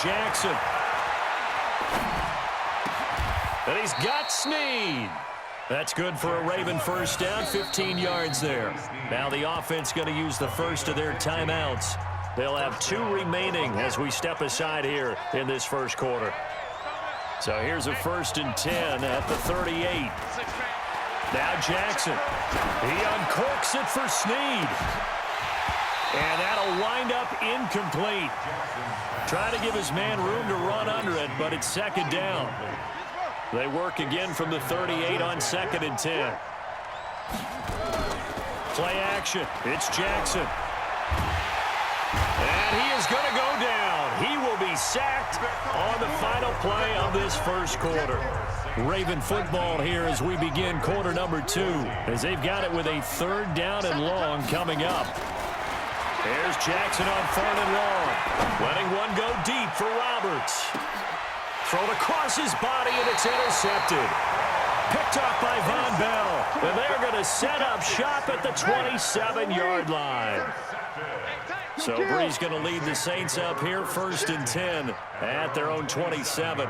Jackson. And he's got Snead. That's good for a Raven first down, 15 yards there. Now the offense going to use the first of their timeouts. They'll have 2 remaining as we step aside here in this first quarter. So here's a 1st and 10 at the 38. Now Jackson. He uncorks it for Snead. And that'll wind up incomplete. Trying to give his man room to run under it, but it's 2nd down. They work again from the 38 on 2nd and 10. Play action. It's Jackson. And he is going to go down. He will be sacked on the final play of this first quarter. Raven football here as we begin quarter number 2, as they've got it with a 3rd down and long coming up. There's Jackson on 3rd and long. Letting one go deep for Roberts. Thrown across his body, and it's intercepted. Picked off by Von Bell. And they're going to set up shop at the 27-yard line. So Bree's going to lead the Saints up here, 1st and 10 at their own 27.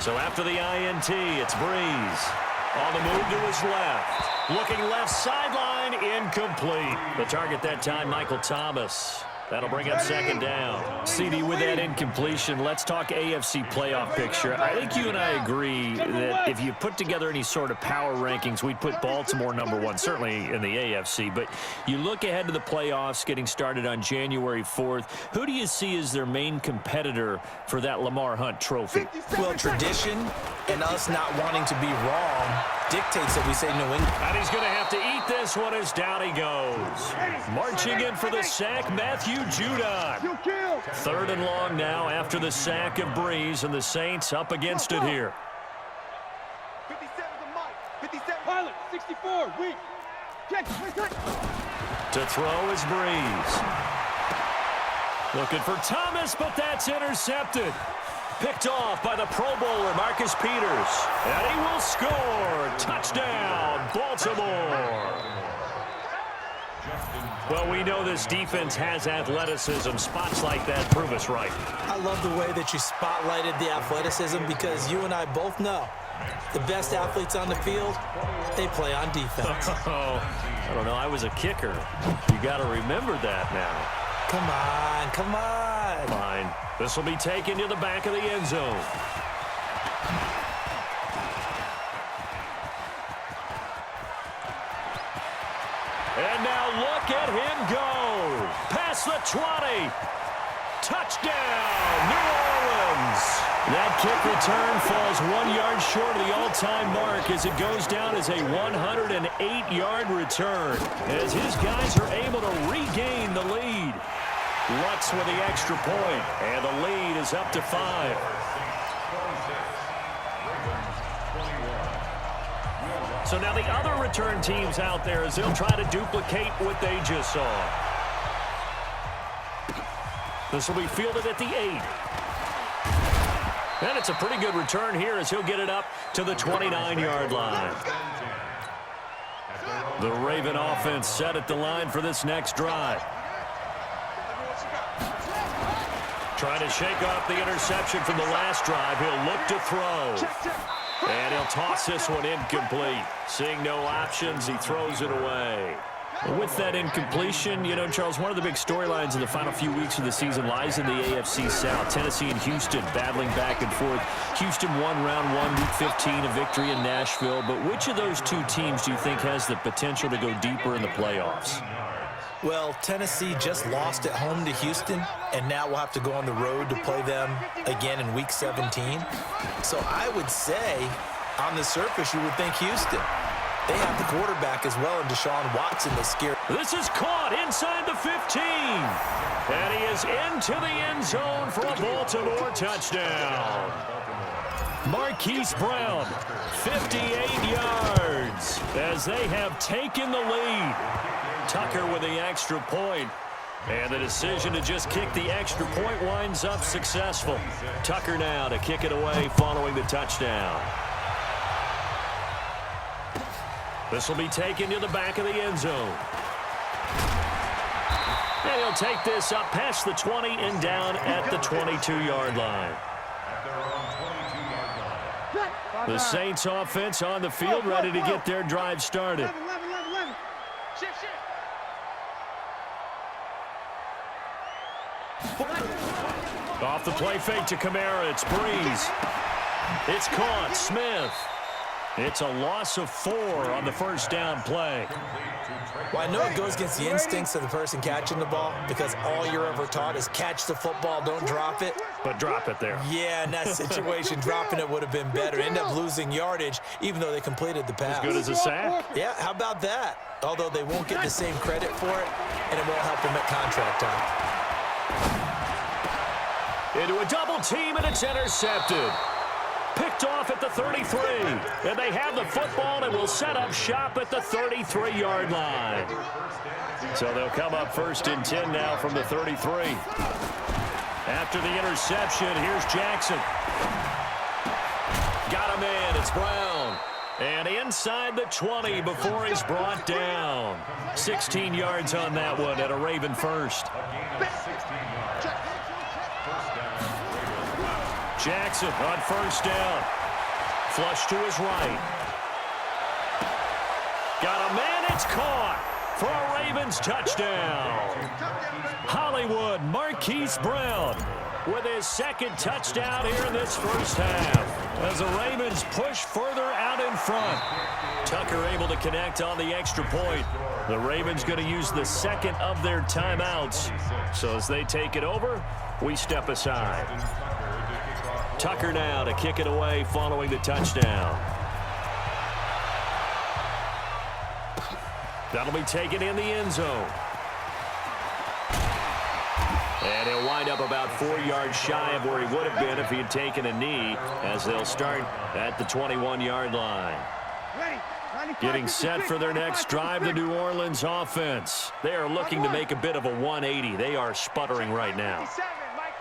So after the INT, it's Breeze. On the move to his left. Looking left sideline, incomplete. The target that time, Michael Thomas. That'll bring up 2nd down. CD, with that incompletion, let's talk AFC playoff picture. I think you and I agree that if you put together any sort of power rankings, we'd put Baltimore #1, certainly in the AFC. But you look ahead to the playoffs getting started on January 4th. Who do you see as their main competitor for that Lamar Hunt trophy? Well, tradition and us not wanting to be wrong dictates that we say New England. And he's going to have to eat this one as down he goes. Marching in for the sack, Matthew Judon. 3rd and long now after the sack of Breeze, and the Saints up against it here. 57 to Mike. 57. Pilot, 64. Weak. To throw is Breeze. Looking for Thomas, but that's intercepted. Picked off by the Pro Bowler, Marcus Peters. And he will score. Touchdown, Baltimore. Well, we know this defense has athleticism. Spots like that prove us right. I love the way that you spotlighted the athleticism, because you and I both know the best athletes on the field, they play on defense. Oh, I don't know. I was a kicker. You got to remember that now. Come on, come on. Fine. This will be taken to the back of the end zone. And now look at him go. Past the 20. Touchdown, New Orleans. That kick return falls 1 yard short of the all-time mark as it goes down as a 108-yard return, as his guys are able to regain the lead. Lutz with the extra point, and the lead is up to 5. So now the other return teams out there as they'll try to duplicate what they just saw. This will be fielded at the 8. And it's a pretty good return here as he'll get it up to the 29-yard line. The Raven offense set at the line for this next drive. Trying to shake off the interception from the last drive. He'll look to throw. And he'll toss this one incomplete. Seeing no options, he throws it away. With that incompletion, you know, Charles, one of the big storylines in the final few weeks of the season lies in the AFC South. Tennessee and Houston battling back and forth. Houston won round 1, week 15, a victory in Nashville. But which of those two teams do you think has the potential to go deeper in the playoffs? Well, Tennessee just lost at home to Houston, and now we'll have to go on the road to play them again in week 17. So I would say, on the surface, you would think Houston. They have the quarterback as well, and Deshaun Watson is scared. This is caught inside the 15. And he is into the end zone for a Baltimore touchdown. Marquise Brown, 58 yards, as they have taken the lead. Tucker with the extra point. And the decision to just kick the extra point winds up successful. Tucker now to kick it away following the touchdown. This will be taken to the back of the end zone. And he'll take this up past the 20 and down at the 22-yard line. The Saints offense on the field, ready to get their drive started. Off the play fake to Kamara. It's Breeze. It's caught. Smith. It's a loss of 4 on the first down play. Well, I know it goes against the instincts of the person catching the ball because all you're ever taught is catch the football, don't drop it. But drop it there. Yeah, in that situation, dropping it would have been better. End up losing yardage, even though they completed the pass. As good as a sack? Yeah, how about that? Although they won't get the same credit for it, and it won't help them at contract time. Into a double team, and it's intercepted. Picked off at the 33. And they have the football and will set up shop at the 33-yard line. So they'll come up 1st and 10 now from the 33. After the interception, here's Jackson. Got him in. It's Brown. And inside the 20 before he's brought down. 16 yards on that one at a Raven first. Jackson on 1st down. Flush to his right. Got a man. It's caught for a Ravens touchdown. Hollywood Marquise Brown with his 2nd touchdown here in this first half. As the Ravens push further out in front. Tucker able to connect on the extra point. The Ravens going to use the 2nd of their timeouts. So as they take it over, we step aside. Tucker now to kick it away following the touchdown. That'll be taken in the end zone. And he'll wind up about 4 yards shy of where he would have been if he had taken a knee, as they'll start at the 21-yard line. Getting set for their next drive, the New Orleans offense. They are looking to make a bit of a 180. They are sputtering right now.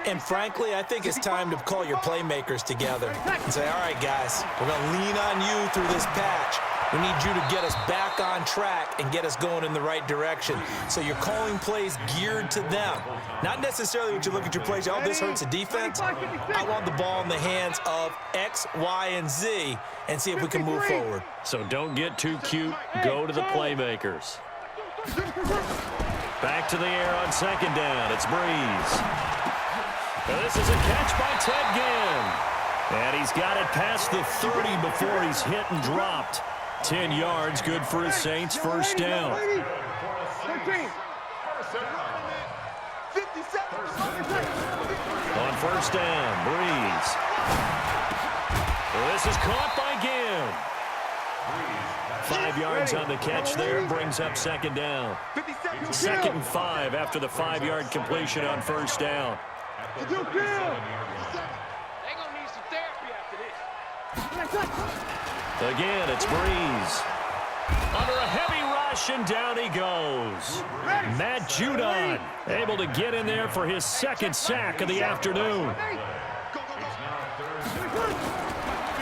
And frankly, I think it's time to call your playmakers together and say, all right, guys, we're going to lean on you through this patch. We need you to get us back on track and get us going in the right direction. So you're calling plays geared to them. Not necessarily when you look at your plays, oh, this hurts the defense. I want the ball in the hands of X, Y, and Z and see if we can move forward. So don't get too cute. Go to the playmakers. Back to the air on 2nd down. It's Breeze. This is a catch by Ted Ginn. And he's got it past the 30 before he's hit and dropped. 10 yards, good for his Saints, 1st down. On 1st down, Breeze. This is caught by Ginn. 5 yards on the catch there, brings up 2nd down. 2nd and 5 after the 5-yard completion on 1st down. They're gonna need some therapy after this. Again, it's Breeze. Under a heavy rush, and down he goes. Matt Judon able to get in there for his 2nd sack of the afternoon.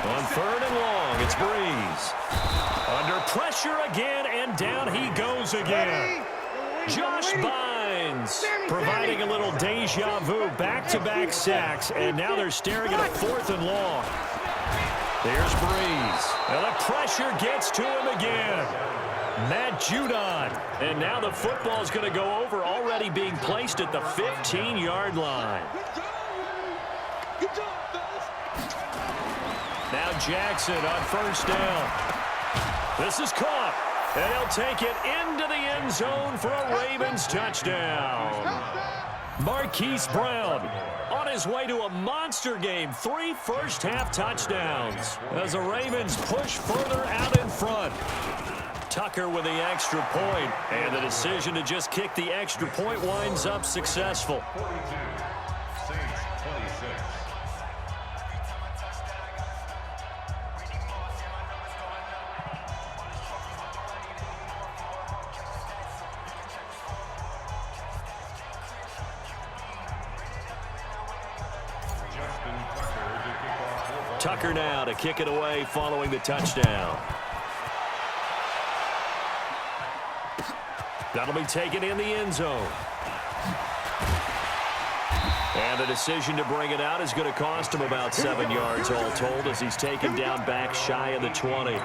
On 3rd and long, it's Breeze. Under pressure again, and down he goes again. Josh Bynes providing a little deja vu, back-to-back sacks, and now they're staring at a 4th and long. There's Breeze, and the pressure gets to him again. Matt Judon, and now the football's going to go over, already being placed at the 15-yard line. Now Jackson on 1st down. This is caught. And he'll take it into the end zone for a Ravens touchdown. Marquise Brown on his way to a monster game. 3 first-half touchdowns as the Ravens push further out in front. Tucker with the extra point, and the decision to just kick the extra point winds up successful. Tucker now to kick it away following the touchdown. That'll be taken in the end zone. And the decision to bring it out is going to cost him about 7 yards all told as he's taken down back shy of the 20.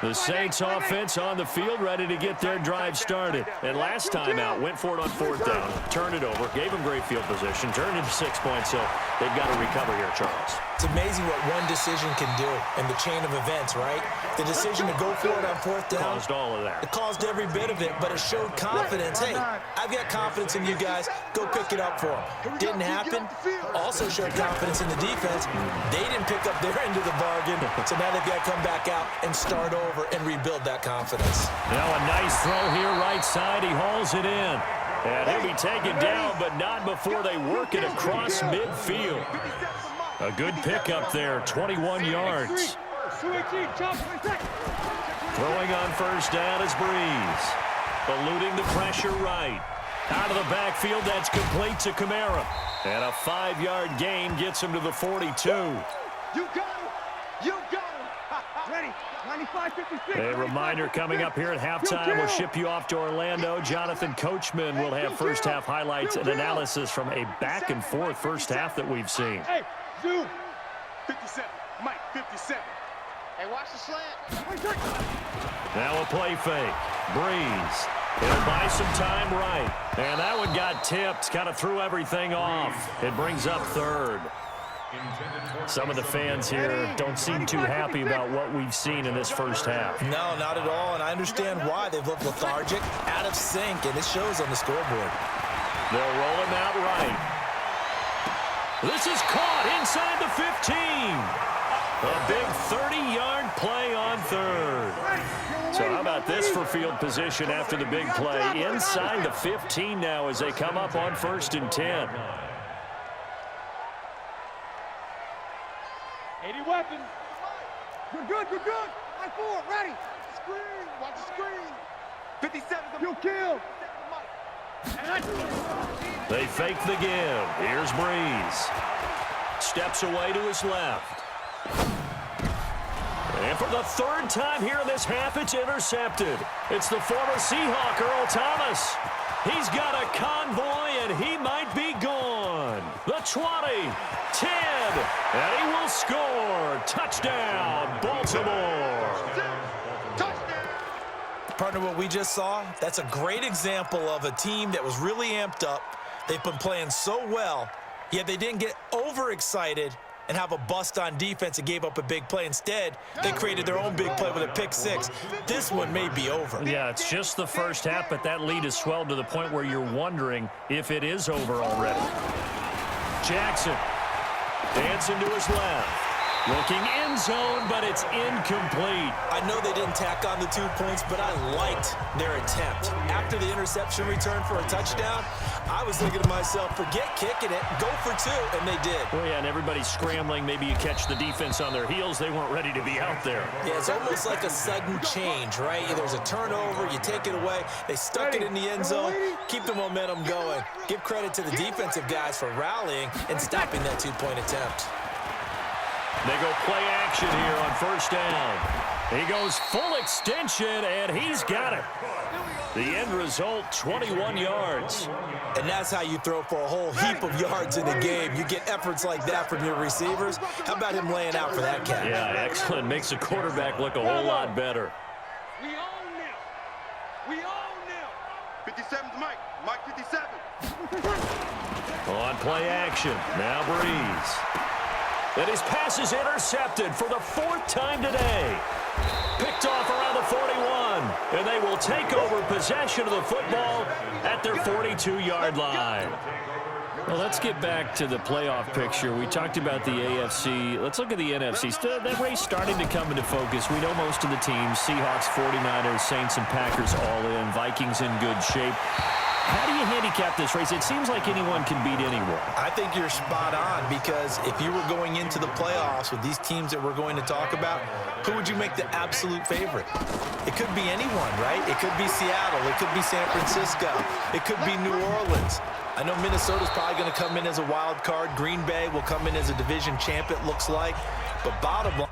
The Saints offense on the field ready to get their drive started. And last time out, went for it on 4th down, turned it over, gave them great field position, turned into 6 points, so they've got to recover here, Charles. It's amazing what one decision can do in the chain of events, right? The decision to go for it on 4th down. Caused all of that. It caused every bit of it, but it showed confidence. Hey, I've got confidence in you guys. Go pick it up for them. Didn't happen. Also showed confidence in the defense. They didn't pick up their end of the bargain, so now they've got to come back out and start over and rebuild that confidence. Now a nice throw here right side. He hauls it in. And he'll be taken down, but not before they work it across midfield. A good pickup there, 21 yards. Throwing on 1st down is Breeze. Eluding the pressure right. Out of the backfield, that's complete to Kamara. And a 5-yard gain gets him to the 42. You got him! You got him! Ready! 95-56. A reminder coming up here at halftime. We'll ship you off to Orlando. Jonathan Coachman will have first-half highlights and analysis from a back-and-forth first half that we've seen. Hey, zoom! 57. Mike, 57. Hey, watch the slant. Now a play fake. Breeze. He'll buy some time right. And that one got tipped. Kind of threw everything off. It brings up 3rd. Some of the fans here don't seem too happy about what we've seen in this first half. No, not at all, and I understand why. They've looked lethargic, out of sync, and it shows on the scoreboard. They'll roll him out right. This is caught inside the 15. A big 30-yard play on 3rd. So how about this for field position after the big play? Inside the 15 now as they come up on 1st and 10. 80 weapons. Good, good, good, good. Line 4, ready. Screen, watch the screen. 57, you kill. They fake the give. Here's Breeze. Steps away to his left. And for the 3rd time here in this half, it's intercepted. It's the former Seahawk, Earl Thomas. He's got a convoy, and he might be gone. The 20, 10, and he will score. Touchdown, Baltimore. Partner, what we just saw, that's a great example of a team that was really amped up. They've been playing so well, yet they didn't get overexcited and have a bust on defense and gave up a big play. Instead, they created their own big play with a pick 6. This one may be over. Yeah, it's just the first half, but that lead has swelled to the point where you're wondering if it is over already. Jackson dancing to his left. Looking end zone, but it's incomplete. I know they didn't tack on the 2 points, but I liked their attempt. After the interception return for a touchdown, I was thinking to myself, forget kicking it, go for 2, and they did. Well, yeah, and everybody's scrambling. Maybe you catch the defense on their heels. They weren't ready to be out there. Yeah, it's almost like a sudden change, right? There's a turnover, you take it away. They stuck it in the end zone, keep the momentum going. Give credit to the defensive guys for rallying and stopping that 2-point attempt. They go play action here on 1st down. He goes full extension, and he's got it. The end result, 21 yards. And that's how you throw for a whole heap of yards in a game. You get efforts like that from your receivers. How about him laying out for that cat? Yeah, excellent. Makes the quarterback look a whole lot better. We own them. We own them. 57's Mike. Mike 57. On play action. Now Breeze. And his pass is intercepted for the 4th time today. Picked off around the 41. And they will take over possession of the football at their 42-yard line. Well, let's get back to the playoff picture. We talked about the AFC. Let's look at the NFC. That race starting to come into focus. We know most of the teams. Seahawks, 49ers, Saints, and Packers all in. Vikings in good shape. How do you handicap this race? It seems like anyone can beat anyone. I think you're spot on, because if you were going into the playoffs with these teams that we're going to talk about, who would you make the absolute favorite? It could be anyone, right? It could be Seattle. It could be San Francisco. It could be New Orleans. I know Minnesota's probably going to come in as a wild card. Green Bay will come in as a division champ, it looks like. But bottom line,